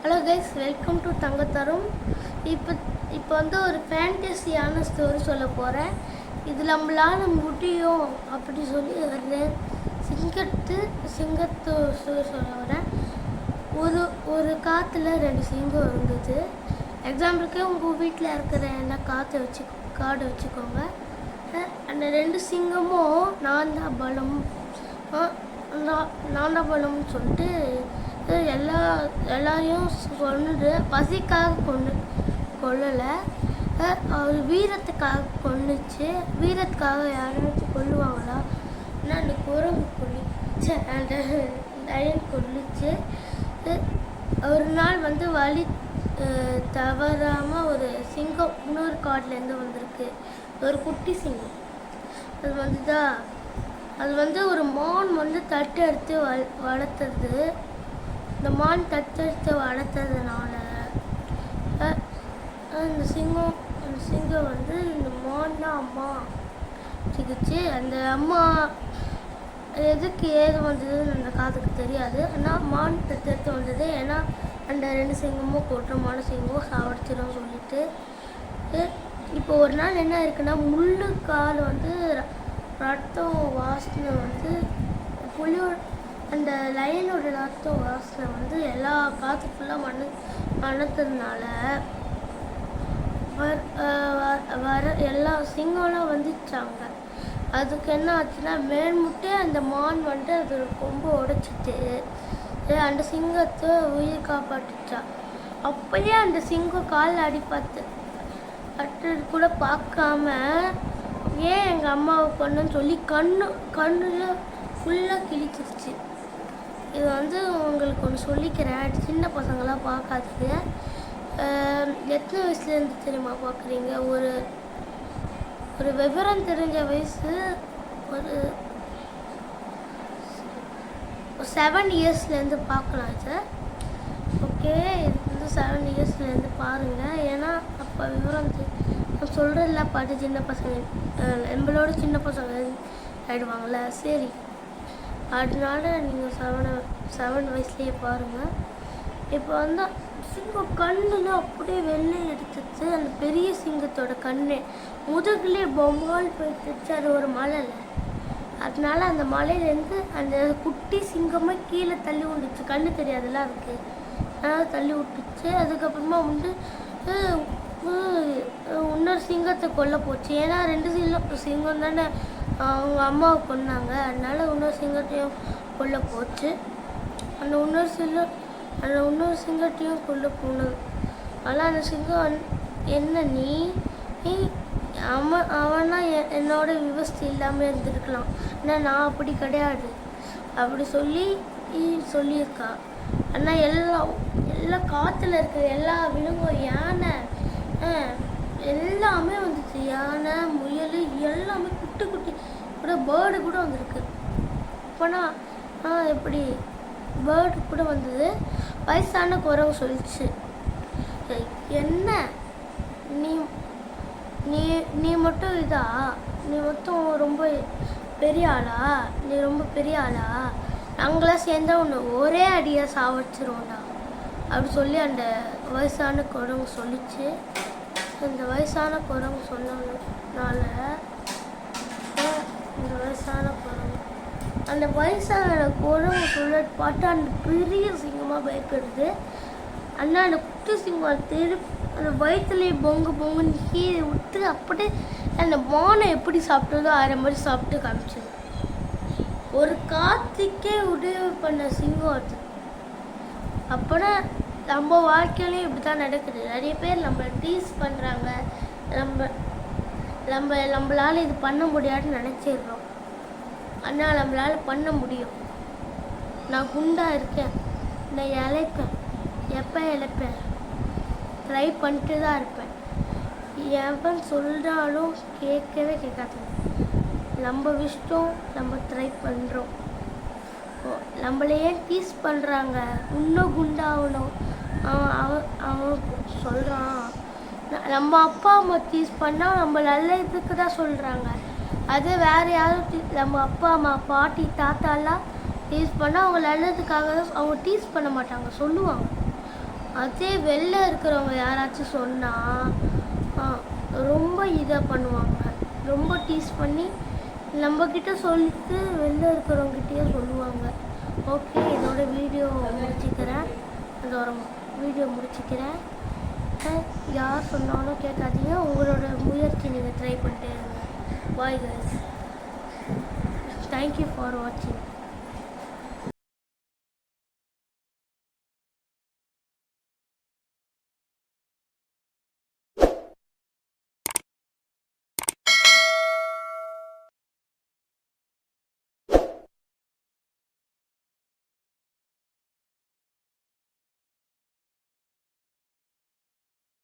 Hello guys, welcome to தங்கத்தரும். இப்போ இப்போ வந்து ஒரு ஃபேண்டஸியான ஸ்டோரி சொல்ல போகிறேன். இது நம்மளால் முடியும் அப்படி சொல்லி வர்றேன். சிங்கத்து ஸ்டோரி சொல்ல வரேன். ஒரு காற்றுல 2 சிங்கம் இருந்தது. எக்ஸாம்பிளுக்கு உங்கள் வீட்டில் இருக்கிற என்ன காடு வச்சுக்கோங்க. அந்த 2 சிங்கமும் நான் தான் பலம்னு சொல்லிட்டு எல்லாரையும் கொண்டுட்டு பசிக்காக கொல்லலை, அவர் வீரத்துக்காக கொண்டுச்சு. வீரத்துக்காக யாராச்சும் கொல்லுவாங்களா? ஆனால் அந்த குரங்கு கொல்லிச்சு, அந்த லயன் கொல்லிச்சு. ஒரு நாள் வந்து வழி தவறாமல் ஒரு சிங்கம் இன்னொரு காட்டிலேருந்து வந்திருக்கு. ஒரு குட்டி சிங்கம். அது வந்து ஒரு மான் வந்து தட்டெடுத்து வளர்த்தது. இந்த மான் தத்தெடுத்து வளர்த்ததுனால அந்த சிங்கம் வந்து இந்த மான் தான் அம்மா சிக்கிச்சு. அந்த அம்மா எதுக்கு ஏது வந்ததுன்னு அந்த காதுக்கு தெரியாது. ஆனால் மான் தத்தெடுத்து வந்தது. ஏன்னா அந்த 2 சிங்கமும் கூட்டமான சிங்கமும் சாவடிச்சிடும் சொல்லிட்டு. இப்போ ஒரு நாள் என்ன இருக்குன்னா, முள்ளு கால் வந்து ரத்தம் வாசனை வந்து புலியோட அந்த லயனோட ரத்தம் வாசனை வந்து எல்லா காற்று ஃபுல்லாக மணத்ததுனால வர எல்லா சிங்கம்லாம் வந்துச்சாங்க. அதுக்கு என்ன ஆச்சுன்னா, மேல்முட்டே அந்த மான் வந்து அதோட கொம்பு உடைச்சிட்டு அந்த சிங்கத்தை உயிர் காப்பாற்றுச்சா. அப்பயே அந்த சிங்கம் கால் அடிப்பட்டு கூட பார்க்காம ஏன் எங்கள் அம்மாவை கொண்டுன்னு சொல்லி கண்ணில் ஃபுல்லாக கிழிச்சிருச்சு. இது வந்து உங்களுக்கு ஒன்று சொல்லிக்கிறேன், சின்ன பசங்களாம் பார்க்காதீங்க. எத்தனை வயசுலேருந்து தெரியுமா பார்க்குறீங்க? ஒரு விவரம் தெரிஞ்ச வயசு ஒரு 7 இயர்ஸ்லேருந்து பார்க்கலாம் சார். ஓகே, இது வந்து 7 இயர்ஸ்லேருந்து பாருங்கள். ஏன்னா அப்போ விவரம் நான் சொல்கிறதில்ல, பாட்டு சின்ன பசங்க நம்மளோட சின்ன பசங்க ஆகிடுவாங்களே. சரி, அதனால நீங்கள் 7 வயசுலேயே பாருங்கள். இப்போ வந்து சிங்கம் கண்ணுல அப்படியே வெள்ளை எடுத்துச்சு. அந்த பெரிய சிங்கத்தோட கண்ணு முதுகுலே பொம்மால் போயிடுச்சு. அது ஒரு மலையில். அதனால அந்த மலையிலேருந்து அந்த குட்டி சிங்கமே கீழே தள்ளி விட்டுச்சு. கண்ணு தெரியாதுல்ல அதுக்கு, அதனால் தள்ளி விட்டுச்சு. அதுக்கப்புறமா வந்து இன்னொரு சிங்கத்தை கொல்ல போச்சு. ஏன்னா 2 சிங்கம் தானே அவங்க அம்மாவை கொன்னாங்க. அதனால இன்னொரு சிங்கத்தையும் கொல்ல போச்சு. அந்த இன்னொரு சிங்கத்தையும் கொல்ல போனது. ஆனால் அந்த சிங்கம் என்ன நீ அவனா என்னோட விவஸ்தை இல்லாமல் இருந்திருக்கலாம், ஆனால் நான் அப்படி கிடையாது அப்படி சொல்லியிருக்கா. ஆனால் எல்லாம் காற்றுல இருக்கிற எல்லா விலங்கும், யானை எல்லாமே வந்துச்சு. யானை, முயல் எல்லாமே குட்டி கூட பேர்டு கூட வந்திருக்கு. அப்போனா எப்படி பேர்டு கூட வந்தது? வயசான குரங்கு சொல்லிச்சு, என்ன நீ மட்டும் நீ மட்டும் ரொம்ப பெரிய ஆளா? நீ ரொம்ப பெரிய ஆளா? நாங்களாம் சேர்ந்தா ஒன்று ஒரே அடியாக சாவடிச்சிருவோம்டா அப்படி சொல்லி அந்த வயசான குரங்கு சொல்லிச்சு. இந்த வயசான குரங்கு சொன்னதுனால அந்த வயசான குரங்கு சொல்ல பார்த்து அந்த பெரிய சிங்கமாக பயப்படுது. ஆனால் அந்த குட்டி சிங்கம் அந்த வயிற்றுலேயே பொங்குன்னு கீழே விட்டு அப்படியே அந்த மானை எப்படி சாப்பிட்டதோ அதே மாதிரி சாப்பிட்டு காமிச்சது. ஒரு காற்றுக்கே உதவி பண்ண சிங்கம் அது. அப்போனா நம்ம வாழ்க்கையிலையும் இப்படி தான் நடக்குது. நிறைய பேர் நம்மளை டீஸ் பண்ணுறாங்க. நம்மளால் இது பண்ண முடியாதுன்னு நினச்சிடுறோம். ஆனால் நம்மளால் பண்ண முடியும். நான் குண்டாக இருக்கேன், நான் இழைப்பேன், எப்போ இழைப்பேன், ட்ரை பண்ணிட்டு தான் இருப்பேன். எவன் சொல்கிறாலும் கேட்கவே கேட்காது. நம்ம இஷ்டம், நம்ம ட்ரை பண்ணுறோம். நம்மளையே டீஸ் பண்ணுறாங்க, இன்னும் குண்டாகணும் அவன் சொல்கிறான். நம்ம அப்பா அம்மா டீஸ் பண்ணால் நம்ம நல்ல இதுக்கு தான் சொல்கிறாங்க. அது வேறு யாரும் நம்ம அப்பா அம்மா பாட்டி தாத்தாலாம் டீஸ் பண்ணால் அவங்க நல்லதுக்காக தான். அவங்க டீஸ் பண்ண மாட்டாங்க, சொல்லுவாங்க. அதே வெளில இருக்கிறவங்க யாராச்சும் சொன்னால் ரொம்ப இதாக பண்ணுவாங்க, ரொம்ப டீஸ் பண்ணி நம்மக்கிட்ட சொல்லிட்டு வெளில இருக்கிறவங்ககிட்டயே சொல்லுவாங்க. ஓகே, இதோட வீடியோ முடிச்சுக்கிறேன். யார் சொன்னாலும் கேட்காதீங்க, உங்களோட முயற்சி நீங்கள் ட்ரை பண்ணிட்டே இருங்க. பாய் கைஸ், தேங்க்யூ ஃபார் வாட்சிங்.